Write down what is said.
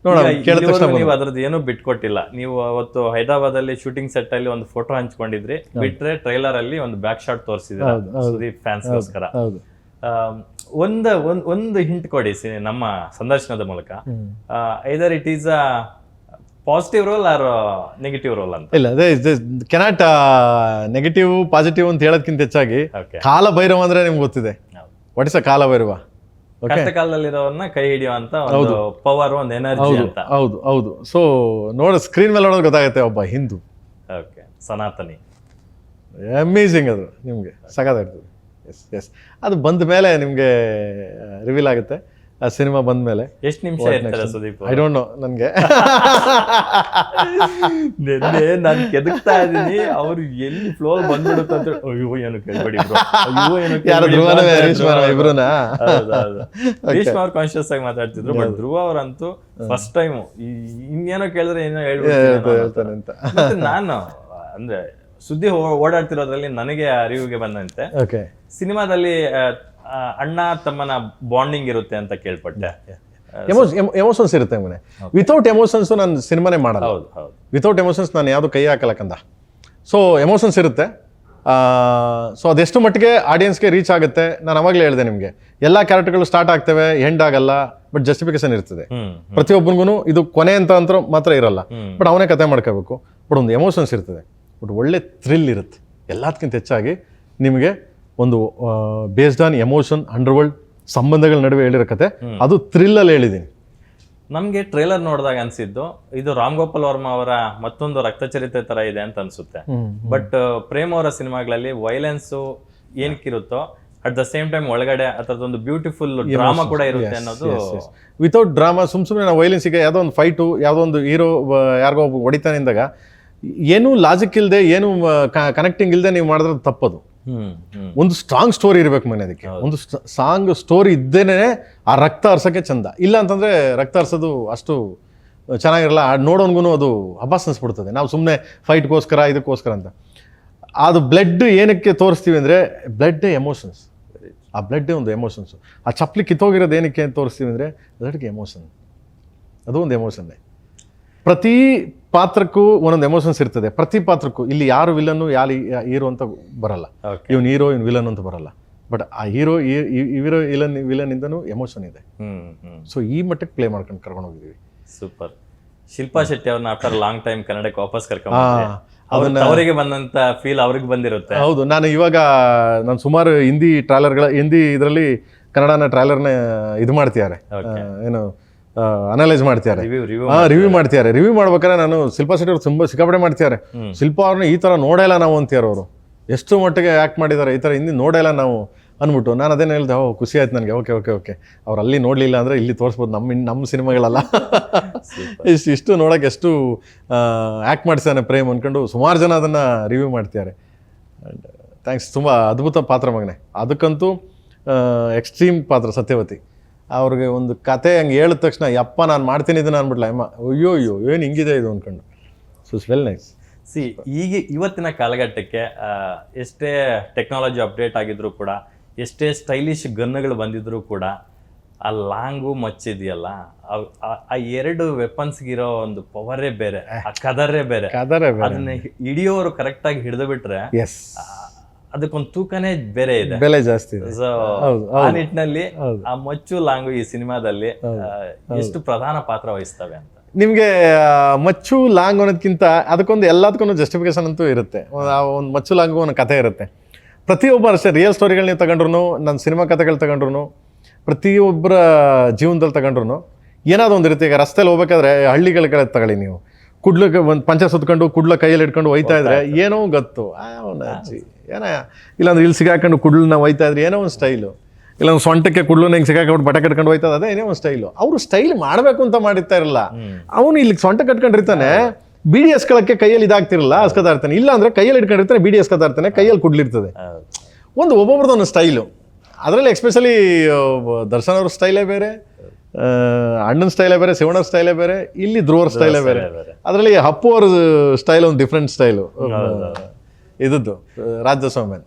ನೋಡೋಣ ಕೇಳಿದ ತಕ್ಷಣ ನೀವು ಅದ್ರದ್ದು ಏನೂ ಬಿಟ್ಕೊಟ್ಟಿಲ್ಲ. ನೀವು ಅವತ್ತು ಹೈದರಾಬಾದ್ ಅಲ್ಲಿ ಶೂಟಿಂಗ್ ಸೆಟ್ ಅಲ್ಲಿ ಒಂದು ಫೋಟೋ ಹಂಚ್ಕೊಂಡಿದ್ರಿ, ಬಿಟ್ರೆ ಟ್ರೈಲರ್ ಅಲ್ಲಿ ಒಂದು ಬ್ಯಾಕ್ ಶಾಟ್ ತೋರಿಸಿದ್ರೆ ಸುದೀಪ್ ಫ್ಯಾನ್ಸ್ಗೋಸ್ಕರ. ಹೌದು. ಒಂದು ಹಿಂಟ್ ಕೊಡಿ ನಮ್ಮ ಸಂದರ್ಶನದ ಮೂಲಕ. Either it is a positive role or negative role ಅಂತ. ಇಲ್ಲ, ಅದೇ ಕೆನಾಟ್ ನೆಗೆಟಿವ್ ಪಾಸಿಟಿವ್ ಅಂತ ಹೇಳೋದಕ್ಕಿಂತ ಹೆಚ್ಚಾಗಿ ಕಾಲ ಭೈರವ ಅಂದ್ರೆ ನಿಮ್ಗೆ ಗೊತ್ತಿದೆ. ವಾಟ್ ಇಸ್ ಅ ಕಾಲ ಭೈರವ? ಕಷ್ಟ ಕಾಲದಲ್ಲಿರೋನ್ನ ಕೈ ಹಿಡಿಯುವಂತ ಒಂದು ಪವರ್, ಒಂದು ಎನರ್ಜಿ ಅಂತ. ಹೌದು ಹೌದು. ಸೊ ಸ್ಕ್ರೀನ್ ಮೇಲೆ ನೋಡೋದು ಗೊತ್ತಾಗುತ್ತೆ ಒಬ್ಬ ಹಿಂದೂ. ಓಕೆ, ಸನಾತನಿ. ಅಮೇಝಿಂಗ್ ಅದು ನಿಮಗೆ ಸಖತ್ತಾಗಿರ್ತದೆ. ಎಸ್ ಎಸ್, ಅದು ಬಂದ ಮೇಲೆ ನಿಮಗೆ ರಿವೀಲ್ ಆಗುತ್ತೆ. ಆ ಸಿನಿಮಾ ಬಂದ ಮೇಲೆ ಎಷ್ಟು ನಿಮಿಷ ಇರ್ತಾರೆ ಸುದೀಪ್? I don't know. ನನಗೆ ನಿನ್ನೆ ನಾನು ಕೆದಕ್ತಾ ಇದ್ದೀನಿ, ಅವ್ರು ಎಲ್ಲಿ ಫ್ಲೋ ಬಂದ್ಬಿಡುತ್ತೆ ಅಂತ. ಅಯ್ಯೋ ಏನು ಕೇಳ್ಬೇಡಿ ಬ್ರೋ, ಅಯ್ಯೋ ಏನು ಇಬ್ರುನಾ? ಭೀಷ್ಮ ಅವ್ರು ಕಾನ್ಶಿಯಸ್ ಆಗಿ ಮಾತಾಡ್ತಿದ್ರು. ಬಟ್ ಧ್ರುವ ಅವ್ರಂತೂ ಫಸ್ಟ್ ಟೈಮ್ ಇನ್ನೇನೋ ಕೇಳಿದ್ರೆ ಏನೋ ಹೇಳ್ಬಿಡ್ತಾರೆ ಅಂತ. ನಾನು ಅಂದ್ರೆ ಸುದ್ದಿ ಓಡಾಡ್ತಿರೋದ್ರಲ್ಲಿ ನನಗೆ ಅರಿವಿಗೆ ಬಂದಂತೆ ಸಿನಿಮಾದಲ್ಲಿ ಅಣ್ಣ ತಮ್ಮನ ಬಾಂಡಿಂಗ್ ಇರುತ್ತೆ ಅಂತ ಕೇಳ್ಪಟ್ಟೆ. ಎಮೋಷನ್ಸ್ ಇರುತ್ತೆ ಮನೆ. ವಿತೌಟ್ ಎಮೋಷನ್ಸ್ ನಾನು ಸಿನಿಮಾನೇ ಮಾಡಲ್ಲ. ಹೌದು ಹೌದು. ವಿತೌಟ್ ಎಮೋಷನ್ಸ್ ನಾನು ಯಾವುದು ಕೈ ಹಾಕಲಕ್ಕಂದ. ಸೊ ಎಮೋಷನ್ಸ್ ಇರುತ್ತೆ. ಸೊ ಅದೆಷ್ಟು ಮಟ್ಟಿಗೆ ಆಡಿಯನ್ಸ್ಗೆ ರೀಚ್ ಆಗುತ್ತೆ. ನಾನು ಅವಾಗಲೇ ಹೇಳಿದೆ ನಿಮಗೆ, ಎಲ್ಲ ಕ್ಯಾರೆಕ್ಟರ್ಗಳು ಸ್ಟಾರ್ಟ್ ಆಗ್ತವೆ, ಎಂಡ್ ಆಗಲ್ಲ, ಬಟ್ ಜಸ್ಟಿಫಿಕೇಶನ್ ಇರ್ತದೆ. ಪ್ರತಿಯೊಬ್ಬನಿಗೂ ಇದು ಕೊನೆ ಅಂತ ಮಾತ್ರ ಇರಲ್ಲ, ಬಟ್ ಅವನೇ ಕತೆ ಮಾಡ್ಕೋಬೇಕು. ಬಟ್ ಒಂದು ಎಮೋಷನ್ಸ್ ಇರ್ತದೆ, ಬಟ್ ಒಳ್ಳೆ ಥ್ರಿಲ್ ಇರುತ್ತೆ. ಎಲ್ಲದಕ್ಕಿಂತ ಹೆಚ್ಚಾಗಿ ನಿಮಗೆ ಒಂದು ಬೇಸ್ಡ್ ಆನ್ ಎಮೋಷನ್, ಅಂಡರ್ವರ್ಲ್ಡ್, ಸಂಬಂಧಗಳ ನಡುವೆ ಹೇಳಿರೋ ಕತೆ, ಅದು ಥ್ರಿಲ್ಲಲ್ಲಿ ಹೇಳಿದ್ದೀನಿ. ನಮಗೆ ಟ್ರೇಲರ್ ನೋಡಿದಾಗ ಅನ್ಸಿದ್ದು ಇದು ರಾಮ್ ಗೋಪಾಲ್ ವರ್ಮಾ ಅವರ ಮತ್ತೊಂದು ರಕ್ತಚರಿತ್ರೆ ತರ ಇದೆ ಅಂತ ಅನ್ಸುತ್ತೆ. ಬಟ್ ಪ್ರೇಮ್ ಅವರ ಸಿನಿಮಾಗಳಲ್ಲಿ ವೈಲೆನ್ಸು ಏನಕ್ಕಿರುತ್ತೋ ಅಟ್ ದ ಸೇಮ್ ಟೈಮ್ ಒಳಗಡೆ ಅದರದೊಂದು ಬ್ಯೂಟಿಫುಲ್ ಡ್ರಾಮಾ ಕೂಡ ಇರುತ್ತೆ ಅನ್ನೋದು. ವಿತೌಟ್ ಡ್ರಾಮಾ ಸುಮ್ಮನೆ ನಾವು ವೈಲೆನ್ಸಿಗೆ ಯಾವುದೋ ಒಂದು ಫೈಟು, ಯಾವುದೋ ಒಂದು ಹೀರೋ ಯಾರಿಗೋ ಒಬ್ಬ ಹೊಡಿತಾನೆ ಅಂದಾಗ ಏನೂ ಲಾಜಿಕ್ ಇಲ್ಲದೆ, ಏನು ಕನೆಕ್ಟಿಂಗ್ ಇಲ್ಲದೆ ನೀವು ಮಾಡಿದ್ರೆ ತಪ್ಪದು. ಒಂದು ಸ್ಟ್ರಾಂಗ್ ಸ್ಟೋರಿ ಇರ್ಬೇಕು ಮನೆ. ಅದಕ್ಕೆ ಒಂದು ಸ್ಟ್ರಾಂಗ್ ಸ್ಟೋರಿ ಇದ್ದೇನೆ ಆ ರಕ್ತ ಹರ್ಸೋಕ್ಕೆ ಚಂದ. ಇಲ್ಲ ಅಂತಂದರೆ ರಕ್ತ ಹರ್ಸೋದು ಅಷ್ಟು ಚೆನ್ನಾಗಿರಲ್ಲ, ನೋಡೋನ್ಗೂ ಅದು ಅಭಾಸ್ ಅನ್ಸ್ಬಿಡ್ತದೆ. ನಾವು ಸುಮ್ಮನೆ ಫೈಟ್ಗೋಸ್ಕರ ಇದಕ್ಕೋಸ್ಕರ ಅಂತ. ಅದು ಬ್ಲಡ್ ಏನಕ್ಕೆ ತೋರಿಸ್ತೀವಿ ಅಂದರೆ ಬ್ಲಡ್ಡೇ ಎಮೋಷನ್ಸ್. ಆ ಬ್ಲಡ್ಡೇ ಒಂದು ಎಮೋಷನ್ಸು. ಆ ಚಪ್ಪಲಿ ಕಿತ್ತೋಗಿರೋದು ಏನಕ್ಕೆ ಅಂತ ತೋರಿಸ್ತೀವಿ ಅಂದರೆ ಅದಕ್ಕೆ ಎಮೋಷನ್. ಅದು ಒಂದು ಎಮೋಷನ್ನೇ. ಪ್ರತಿ ಪಾತ್ರಕ್ಕೂ ಒಂದೊಂದು ಎಮೋಷನ್ಸ್ ಇರ್ತದೆ. ಪ್ರತಿ ಪಾತ್ರಕ್ಕೂ ಇಲ್ಲಿ ಯಾರು ವಿಲನ್ನು, ಯಾರು ಹೀರೋ ಅಂತ ಬರಲ್ಲ. ಇವನು ಹೀರೋ, ಇವನು ವಿಲನ್ ಅಂತ ಬರಲ್ಲ. ಬಟ್ ಆ ಹೀರೋ ವಿಲನ್ ಇಂದನೂ ಎಮೋಷನ್ ಇದೆ. ಸೊ ಈ ಮಟ್ಟಕ್ಕೆ ಪ್ಲೇ ಮಾಡ್ಕೊಂಡು ಕರ್ಕೊಂಡು ಹೋಗಿದ್ದೀವಿ. ಸೂಪರ್. ಶಿಲ್ಪಾ ಶೆಟ್ಟಿ ಅವ್ರನ್ನ ಆಫ್ಟರ್ ಲಾಂಗ್ ಟೈಮ್ ಕನ್ನಡಕ್ಕೆ ವಾಪಸ್ ಕರ್ಕೊಂಡು ಅವರಿಗೆ ಬಂದಂತ ಫೀಲ್ ಅವ್ರಿಗೆ ಬಂದಿರುತ್ತೆ. ಹೌದು. ನಾನು ಸುಮಾರು ಹಿಂದಿ ಇದರಲ್ಲಿ ಕನ್ನಡನ ಟ್ರೈಲರ್ನ ಇದು ಮಾಡ್ತಿದ್ದಾರೆ, ಏನು ಅನಲೈಸ್ ಮಾಡ್ತಿದ್ದಾರೆ, ರಿವ್ಯೂ ಮಾಡ್ತಿದ್ದಾರೆ. ರಿವ್ಯೂ ಮಾಡ್ಬೇಕಾದ್ರೆ ನಾನು ಶಿಲ್ಪಾ ಶೆಟ್ಟಿ ಅವ್ರು ತುಂಬ ಸಿಕ್ಕಾಪಟ್ಟೆ ಮಾಡ್ತಿದ್ದಾರೆ. ಶಿಲ್ಪಾ ಅವ್ರನ್ನ ಈ ಥರ ನೋಡೇ ಇಲ್ಲ ನಾವು ಅಂತಾರೆ. ಅವರು ಎಷ್ಟು ಮಟ್ಟಿಗೆ ಆ್ಯಕ್ಟ್ ಮಾಡಿದ್ದಾರೆ ಈ ಥರ ಹಿಂದಿ ನೋಡೇ ಇಲ್ಲ ನಾವು ಅಂದ್ಬಿಟ್ಟು. ನಾನು ಅದೇನು ಹೇಳಿದೆ, ಖುಷಿ ಆಯ್ತು ನನಗೆ. ಓಕೆ ಅವ್ರು ಅಲ್ಲಿ ನೋಡಲಿಲ್ಲ ಅಂದರೆ ಇಲ್ಲಿ ತೋರಿಸ್ಬೋದು ನಮ್ಮ ಸಿನಿಮಾಗಳೆಲ್ಲ. ಇಷ್ಟು ನೋಡೋಕೆ ಎಷ್ಟು ಆ್ಯಕ್ಟ್ ಮಾಡಿಸ್ತಾನೆ ಪ್ರೇಮ್ ಅಂದ್ಕೊಂಡು ಸುಮಾರು ಜನ ಅದನ್ನು ರಿವ್ಯೂ ಮಾಡ್ತಿದ್ದಾರೆ. And thanks. ತುಂಬ ಅದ್ಭುತ ಪಾತ್ರ ಮಗನೇ. ಅದಕ್ಕಂತೂ ಎಕ್ಸ್ಟ್ರೀಮ್ ಪಾತ್ರ ಸತ್ಯವತಿ. ಅವ್ರಿಗೆ ಒಂದು ಕತೆ ಹಂಗೆ ಹೇಳಿದ ತಕ್ಷಣ ಯಪ್ಪ ನಾನು ಮಾಡ್ತೀನಿ ಇದನ್ನು ಅಂದ್ಬಿಟ್ಲ ಅಮ್ಮ. ಅಯ್ಯೋ ಏನು ಹಿಂಗಿದೆ ಇದು ಅಂದ್ಕೊಂಡು. So it's well nice. ಈಗ ಇವತ್ತಿನ ಕಾಲಘಟ್ಟಕ್ಕೆ ಎಷ್ಟೇ ಟೆಕ್ನಾಲಜಿ ಅಪ್ಡೇಟ್ ಆಗಿದ್ರು ಕೂಡ, ಎಷ್ಟೇ ಸ್ಟೈಲಿಶ್ ಗನ್ನುಗಳು ಬಂದಿದ್ರು ಕೂಡ, ಆ ಲಾಂಗು ಮಚ್ಚಿದೆಯಲ್ಲ, ಆ ಎರಡು ವೆಪನ್ಸ್ಗಿರೋ ಒಂದು ಪವರೇ ಬೇರೆ, ಆ ಕದರೇ ಬೇರೆ. ಅದನ್ನ ಹಿಡಿಯೋರು ಕರೆಕ್ಟಾಗಿ ಹಿಡಿದು ಬಿಟ್ರೆ ಅದಕ್ಕೊಂದು ತೂಕನೇ ಬೇರೆ ಇದೆ, ಬೆಲೆ ಜಾಸ್ತಿ ಇದೆ. ಆ ನಿಟ್ಟಿನಲ್ಲಿ ಆ ಮಚ್ಚು ಲಾಂಗು ಈ ಸಿನಿಮಾದಲ್ಲಿ ಎಷ್ಟು ಪ್ರಧಾನ ಪಾತ್ರ ವಹಿಸ್ತವೆ ಅಂತ ನಿಮಗೆ? ಮಚ್ಚು ಲಾಂಗ್ ಅನ್ನೋದಕ್ಕಿಂತ ಅದಕ್ಕೊಂದು ಎಲ್ಲದಕ್ಕೂ ಜಸ್ಟಿಫಿಕೇಶನ್ ಅಂತೂ ಇರುತ್ತೆ. ಒಂದು ಮಚ್ಚು ಲಾಂಗು ಒಂದು ಕಥೆ ಇರುತ್ತೆ. ಪ್ರತಿಯೊಬ್ಬರು ಅಷ್ಟೇ, ರಿಯಲ್ ಸ್ಟೋರಿಗಳು ನೀವು ತಗೊಂಡ್ರು, ನನ್ನ ಸಿನಿಮಾ ಕಥೆಗಳು ತಗೊಂಡ್ರು, ಪ್ರತಿಯೊಬ್ಬರ ಜೀವನದಲ್ಲಿ ತಗೊಂಡ್ರು ಏನಾದ್ರು ಒಂದು ಇರುತ್ತೆ. ಈಗ ರಸ್ತೆಯಲ್ಲಿ ಹೋಗ್ಬೇಕಾದ್ರೆ ಹಳ್ಳಿಗಳ ಕಡೆ ತಗೊಳ್ಳಿ ನೀವು, ಕುಡ್ಲಕ್ಕೆ ಒಂದು ಪಂಚ ಸುತ್ಕೊಂಡು ಕುಡ್ಲ ಕೈಯಲ್ಲಿ ಇಟ್ಕೊಂಡು ಒಯ್ತಾ ಇದ್ರೆ ಏನೋ ಗೊತ್ತು ಅಜ್ಜಿ ಏನ, ಇಲ್ಲಾಂದ್ರೆ ಇಲ್ಲಿ ಸಿಗಾಕೊಂಡು ಕುಡ್ಲನ್ನ ಒಯ್ತಾ ಇದ್ರೆ ಏನೋ ಒಂದು ಸ್ಟೈಲು, ಇಲ್ಲ ಒಂದು ಸೊಂಟಕ್ಕೆ ಕುಡ್ಲನ್ನ ಹಿಂಗೆ ಸಿಗಾಕೊಂಡು ಬಟ್ಟೆ ಕಟ್ಕೊಂಡು ಹೋಯ್ತದ, ಅದೇ ಏನೋ ಒಂದು ಸ್ಟೈಲು. ಅವರು ಸ್ಟೈಲ್ ಮಾಡಬೇಕು ಅಂತ ಮಾಡಿರ್ತಾ ಇರಲ್ಲ. ಅವನು ಇಲ್ಲಿ ಸೊಂಟ ಕಟ್ಕೊಂಡಿರ್ತಾನೆ, ಬಿಡಿ ಎಸ್ಕೊಳ್ಳೋಕ್ಕೆ ಕೈಯಲ್ಲಿ ಇದಾಗ್ತಿರಲ್ಲ, ಹಸ್ಕೊತಾ ಇರ್ತಾನೆ. ಇಲ್ಲ ಅಂದ್ರೆ ಕೈಯಲ್ಲಿ ಇಟ್ಕೊಂಡಿರ್ತಾನೆ, ಬಿಡಿ ಎಸ್ಕೊತಾ ಇರ್ತಾನೆ, ಕೈಯಲ್ಲಿ ಕುಡ್ಲಿರ್ತದೆ. ಒಬ್ಬೊಬ್ರದ್ದು ಒಂದು ಸ್ಟೈಲು. ಅದರಲ್ಲಿ ಎಸ್ಪೆಷಲಿ ದರ್ಶನ್ ಅವ್ರ ಸ್ಟೈಲೇ ಬೇರೆ, ಅಣ್ಣನ ಸ್ಟೈಲೇ ಬೇರೆ, ಶಿವಣ್ಣರ ಸ್ಟೈಲೇ ಬೇರೆ, ಇಲ್ಲಿ ಧ್ರುವರ ಸ್ಟೈಲೇ ಬೇರೆ. ಅದರಲ್ಲಿ ಅಪ್ಪು ಅವ್ರ ಸ್ಟೈಲ್ ಒಂದು ಡಿಫ್ರೆಂಟ್ ಸ್ಟೈಲು, ಇದ್ದದ್ದು ರಾಜಸ್ವಾಮಿ.